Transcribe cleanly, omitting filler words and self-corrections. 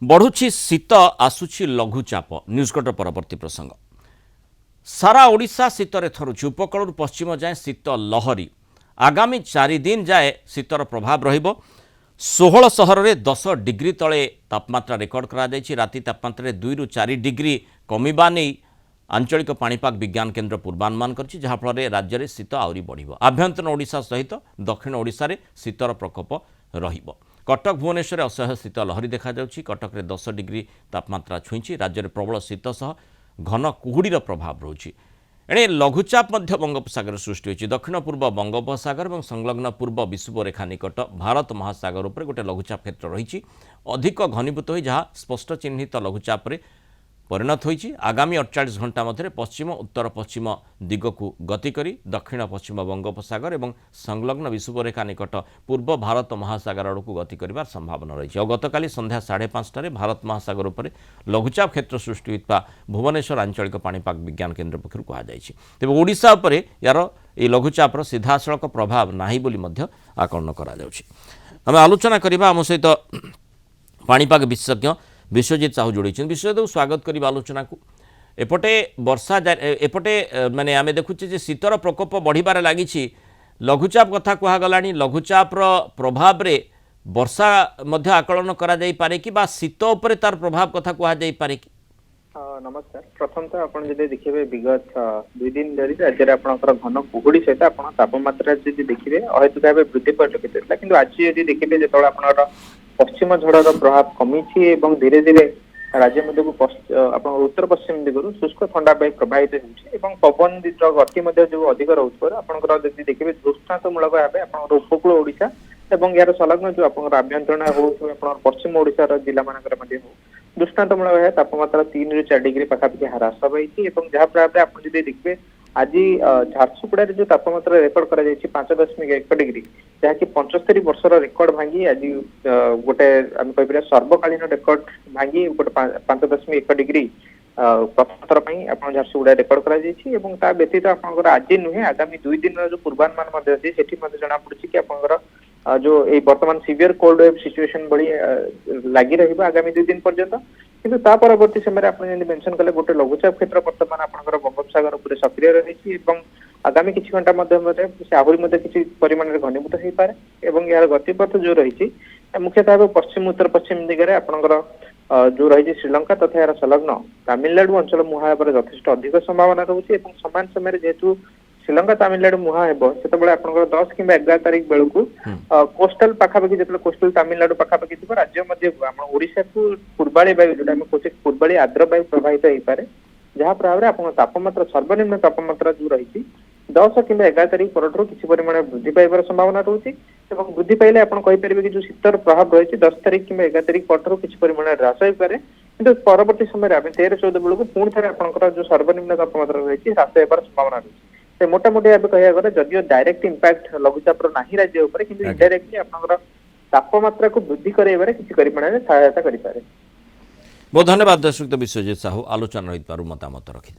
बढ़ुछि शीत आसुछि लघुचाप न्यूजकटर परवर्ती प्रसंग सारा ओडिशा शीतर थरुछि उपकूल पश्चिम जाए शीत लहरी आगामी 4 दिन जाए शीतर प्रभाव रहिबो 16 सहर में 10 डिग्री तले तापमात्रा रेकर्ड करा जायछि राति तापमात्रा 2 रु 4 डिग्री कमिबा नै आंचलिक पाणीपाग विज्ञान केन्द्र पूर्वानुमान करछि जहा फल राज्य में शीत आउरी बढ़िबो आभ्यंतर ओडिशा सहित दक्षिण ओडिशा रे शीतर प्रकोप रहिबो कटक भुवनेश्वर असह्य शीत लहरी देखा जाउछि कटक रे 10 डिग्री तापमात्रा छुईछि राज्य में प्रबल शीत सह घन कुहुडीर प्रभाव रहुछि एणे लघुचाप मध्य बंगोपसागर सृष्टि होइछि दक्षिण पूर्व बंगोपसागर और संलग्न पूर्व विषुवरेखा निकट भारत महासागर उपर गोटे लघुचाप क्षेत्र रही अधिक घनीभूत हो जहाँ स्पष्ट चिन्हित लघुचाप रे परिणत होइछि आगामी 48 घंटा मध्य पश्चिम उत्तर पश्चिम दिग को गति करी दक्षिण पश्चिम बंगोपसागर और संलग्न विषुवरेखा निकट पूर्व भारत महासागर आड़ को गति कर संभावना रही है गतकाली संध्या 5:30 भारत महासागर उपर लघुचाप क्षेत्र सृष्टि होता भुवनेश्वर आंचलिक पाणीपाग विज्ञान केन्द्र पक्षर कहुई तेज ओडिशा उपर यार ये लघुचापर सीधासख प्रभाव नाही बोली मध्य आकलन करा आलोचना करबा आम सहित पाणीपाग विशेषज्ञ विश्वजित साहू जोड़ी विश्वजित स्वागत करबा आलोचना को एपटे वर्षा एपटे माने आमे देखुचे जे शीतर प्रकोप बढ़िबार लागिछि लघुचाप कथा कहगलानी लघुचापर प्रभाव रे वर्षा मध्य आकलन करा जाई पारे कि बा शीत उपरे तार प्रभाव कथा कहा जाई पारे कि नमस्कार प्रथम तो आपण जदि देखिबे विगत 2 दिन धरि राज्य रे आपनकर घन कुहुडी सहित आपण तापमात्रा जदि देखिबे अहेतु भाबे वृद्धि परिलक्षित होता किंतु आज जदि देखिबे जेतोळ आपनकर पश्चिम झड़र प्रभाव कमी एवं धीरे धीरे राज्य मध्य को उत्तर पश्चिम दिगरु शुष्क ठंडा वायु प्रभावित होउछि एवं पवन गति मध्य जो अधिक रहउछि आपनकर जदि देखिबे दृष्टांतमूलक भाबे आपनकर उपकूल ओडिशा एवं यार संलग्न जो आपनकर आभ्यंतरण होउछि आपनकर पश्चिम ओडिशा रो जिला मानकर मध्य हो दृष्टांतमूलक भाबे तापमात्रा 3 रु 4 डिग्री पाखापाखि ह्रास पाइछि एवं जहाँ प्रभाव आप जदि देखिबे आज झारसुगुड़ा जो तापमात्रा रेकर्ड करा जायछि 5.1 डिग्री जहाँकि 75 वर्षर रेकर्ड भांगी आज गोटे आम कह सर्वकालीन रेकर्ड भांगी गोटे 5.1 डिग्री प्रथम थर आप झारसुगुड़ा रेकर्ड करा जायछि एवं ता व्यतीत आपनकर आज नुहे आगामी 2 दिन जो पूर्वानुमान मध्य अछि सेठी मध्य जणा पड़छि कि आपनकर जो ए वर्तमान सीवियर कोल्ड वेव सिचुएशन बड़ी लगी रही आगामी 2 दिन पर्यंत किंतु ता परवर्ती समय आप मेंशन कले गोटे लघुचाप क्षेत्र वर्तमान आपनकर बंगोपसागर उपर सक्रिय रही आगामी किछि घंटा मध्य से आहुरी किछि परिमाण रे घनीभूत हो पारे एवं यार गतिपथ जो रही मुख्यतः भाव पश्चिम उत्तर पश्चिम दिगरे आपनकर जो रही श्रीलंका तथा यार संलग्न तमिलनाडु अंचल मुहां पर यथेष्ट अधिक संभावना रही समान समय जेहेतु श्रीलंका तमिलनाडु मुहां हेबो सेतबेले आपनकर 10 किंबा 11 तारिख बेलू कोस्टल पाखापाखि जेतले कोस्टल तमिलनाडु पाखापाखि थिबो राज्य मध्य हम ओडिशा को पूर्वाली वायु जोटा हम कोचे पूर्वाली आर्द्र वायु प्रभावित हो पारे जहाँ प्रभाव में आपन तापमात्रा सर्वनिम्न तापमात्रा जो रही 10 किंबा 11 तारिख परठू किसी परिमाण वृद्धि पाइबार संभावना रही वृद्धि पाइले आप कहीपर कि जो शीतर प्रभाव रही 10 तारिख किंबा 11 तारिख परठू किसी परिमाण ह्रास हो पारे किंतु परवर्ती समय 13-14 बेलू पुणी थे आपंकर जो सर्वनिम्न तापमात्रा रही ह्रास होबार संभावना रही मोटामोटी भाव कह गले जदिव डायरेक्ट इंपैक्ट लघुचापर नाही राज्य उपर किंतु इनडायरेक्टली आपनकर तापमात्रा को वृद्धि करैबारे किछि परिमाण रे सहायता करि पारे। बहुत धन्यवाद दर्शक विश्वजित साहू आलोचना रही मतामत रखि